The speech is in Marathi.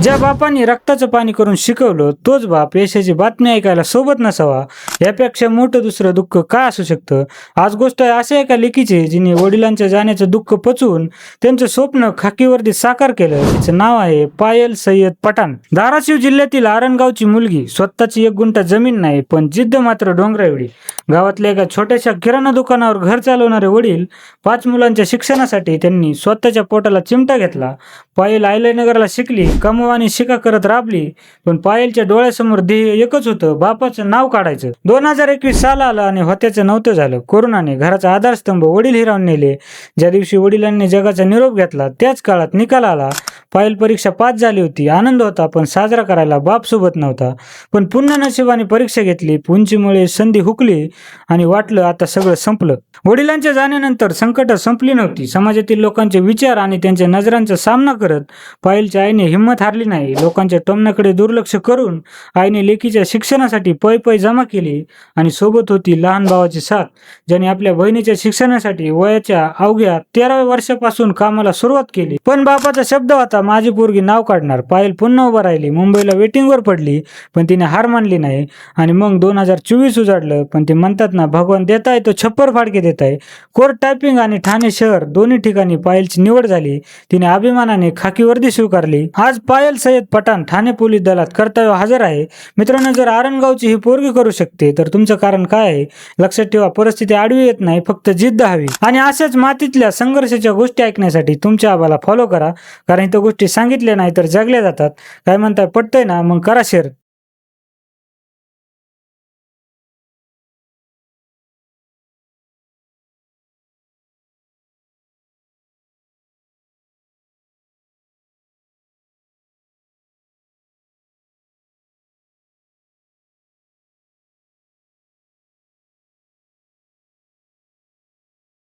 ज्या बापांनी रक्ताचं पाणी करून शिकवलं तोच बाप यशाची बातमी ऐकायला सोबत नसावा, यापेक्षा मोठं दुसरं दुःख काय असू शकतं. आज गोष्ट अशा एका लेकीची जिने वडिलांच्या जाण्याचं दुःख पचवून त्यांचं स्वप्न खाकीवरती साकार केलं. तिचं नाव आहे पायल सय्यद पठाण. धाराशिव जिल्ह्यातील आरणगावची मुलगी. स्वतःची 1 गुंठा जमीन नाही, पण जिद्द मात्र डोंगरा एवढी. गावातल्या एका छोट्याशा किराणा दुकानावर घर चालवणारे वडील. 5 मुलांच्या शिक्षणासाठी त्यांनी स्वतःच्या पोटाला चिमटा घेतला. पायल आयल्यानगरला शिकली, कमवानी शिका करत राबली. पण पायलच्या डोळ्यासमोर ध्येय एकच होतं, बापाचं नाव काढायचं. 2021 साल आलं आणि होत्याचं नव्हतं झालं. कोरोनाने घराचा आधारस्तंभ वडील हिरावून नेले. ज्या दिवशी वडिलांनी जगाचा निरोप घेतला त्याच काळात निकाल आला. पायल परीक्षा पास झाली होती. आनंद होता, पण साजरा करायला बाप सोबत नव्हता. पण पुन्हा नशिबाने परीक्षा घेतली. उंचीमुळे संधी हुकली आणि वाटलं आता सगळं संपलं. वडिलांच्या जाण्यानंतर संकट संपली नव्हती. समाजातील लोकांचे विचार आणि त्यांच्या नजरांचा सामना करत पायलच्या आईने हिंमत हारली नाही. लोकांच्या टोमण्याकडे दुर्लक्ष करून आईने लेकीच्या शिक्षणासाठी पै जमा केली आणि सोबत होती लहान भावाची साथ, ज्याने आपल्या बहिणीच्या शिक्षणासाठी वयाच्या अवघ्या 13व्या वर्षापासून कामाला सुरुवात केली. पण बापाचा शब्द होता, माझी पोरगी नाव काढणार. पायल पुन्हा उभं राहिली. मुंबईला वेटिंगवर पडली, पण तिने हार मानली नाही. आणि मग 2024 उजाडलं. पण ते म्हणतात ना, भगवान देताय तो छप्पर फाडके देताय. कोर्ट टायपिंग आणि ठाणे शहर दोन्ही ठिकाणी पायलची निवड झाली. तिने अभिमानाने खाकी वर्दी स्वीकारली. आज पायल सय्यद पठाण ठाणे पोलीस दलात कर्तव्य हजर आहे. मित्रांनो, जर आरणगावची ही पोरगी करू शकते तर तुमचं कारण काय आहे? लक्षात ठेवा, परिस्थिती आडवी येत नाही, फक्त जिद्द हवी. आणि अशाच मातीतल्या संघर्षाच्या गोष्टी ऐकण्यासाठी तुमच्या आबाला फॉलो करा, कारण इथं गोष्टी सांगितल्या नाही तर जगल्या जातात. काय म्हणताय, पटतंय ना? मग करा शेअर.